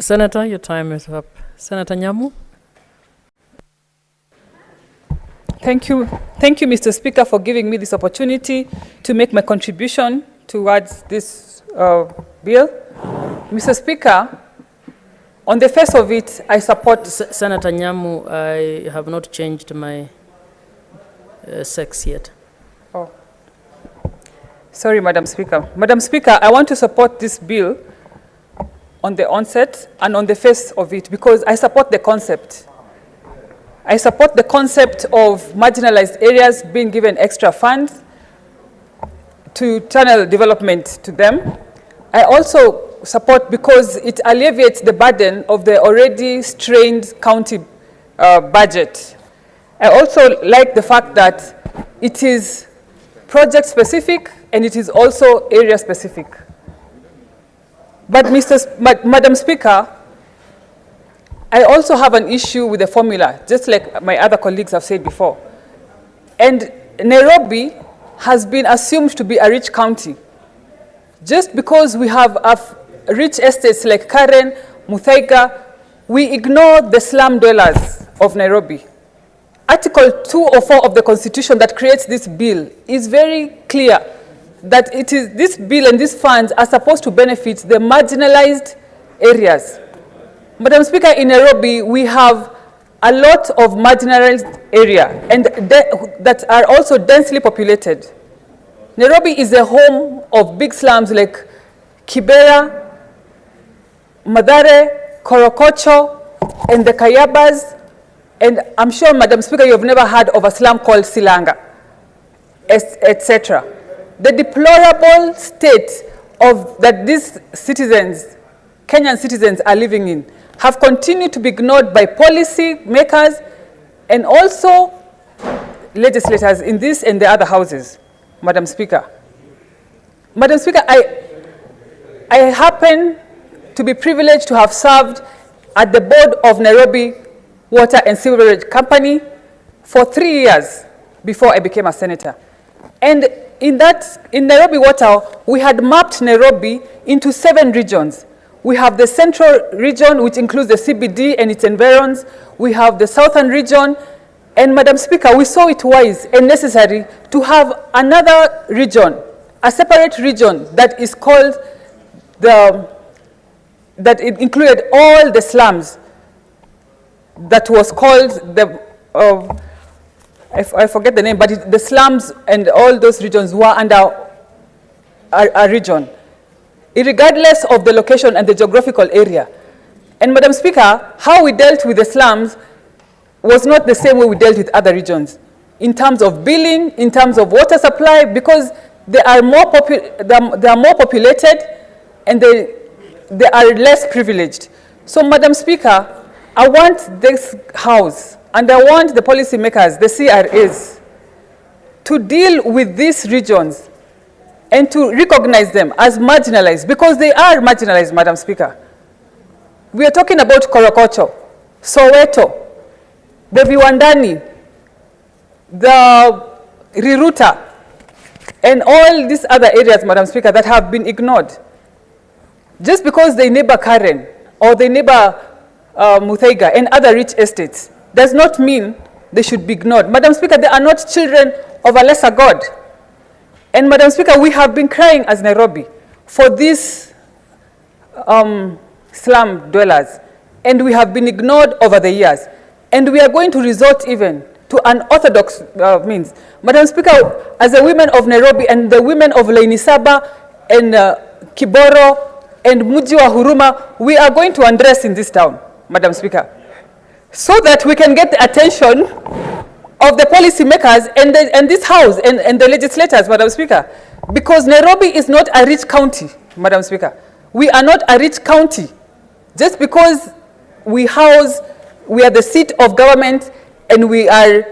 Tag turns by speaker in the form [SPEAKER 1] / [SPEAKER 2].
[SPEAKER 1] Senator, your time is up. Senator Nyamu.
[SPEAKER 2] Thank you, Mr. Speaker, for giving me this opportunity to make my contribution towards this bill. Mr. Speaker, on the face of it, I support...
[SPEAKER 1] Senator Nyamu, I have not changed my sex yet.
[SPEAKER 2] Oh. Sorry, Madam Speaker. Madam Speaker, I want to support this bill on the onset and on the face of it because I support the concept. I support the concept of marginalized areas being given extra funds to channel development to them. I also support because it alleviates the burden of the already strained county budget. I also like the fact that it is project specific and it is also area specific. But Madam Speaker, I also have an issue with the formula, just like my other colleagues have said before. And Nairobi has been assumed to be a rich county. Just because we have rich estates like Karen, Muthaiga, we ignore the slum dwellers of Nairobi. Article 204 of the Constitution that creates this bill is very clear that it is this bill and these funds are supposed to benefit the marginalized areas. Madam Speaker, in Nairobi, we have a lot of marginalized area and that are also densely populated. Nairobi is the home of big slums like Kibera, Mathare, Korokocho, and the Kayabas. And I'm sure, Madam Speaker, you have never heard of a slum called Silanga, etc. The deplorable state that these citizens, Kenyan citizens, are living in have continued to be ignored by policy makers and also legislators in this and the other houses, Madam Speaker. Madam Speaker, I happen to be privileged to have served at the board of Nairobi Water and Sewerage Company for 3 years before I became a senator. And in Nairobi Water, we had mapped Nairobi into 7 regions. We have the central region, which includes the CBD and its environs. We have the southern region. And Madam Speaker, we saw it wise and necessary to have another region, a separate region that is called that it included all the slums that was called I forget the name, but the slums and all those regions were under a region, regardless of the location and the geographical area. And Madam Speaker, how we dealt with the slums was not the same way we dealt with other regions, in terms of billing, in terms of water supply, because they are more populated and they are less privileged. So, Madam Speaker, I want this House and I want the policymakers, the CRAs, to deal with these regions and to recognize them as marginalized, because they are marginalized, Madam Speaker. We are talking about Korokocho, Soweto, the Viwandani, the Ruto, and all these other areas, Madam Speaker, that have been ignored. Just because they neighbor Karen or they neighbor Muthaiga and other rich estates does not mean they should be ignored. Madam Speaker, they are not children of a lesser God. And Madam Speaker, we have been crying as Nairobi for these slum dwellers, and we have been ignored over the years. And we are going to resort even to unorthodox means. Madam Speaker, as the women of Nairobi and the women of Lainisaba and Kiboro and Muji wa Huruma, we are going to undress in this town, Madam Speaker, so that we can get the attention of the policymakers and this House and the legislators, Madam Speaker, because Nairobi is not a rich county, Madam Speaker. We are not a rich county just because we are the seat of government and we are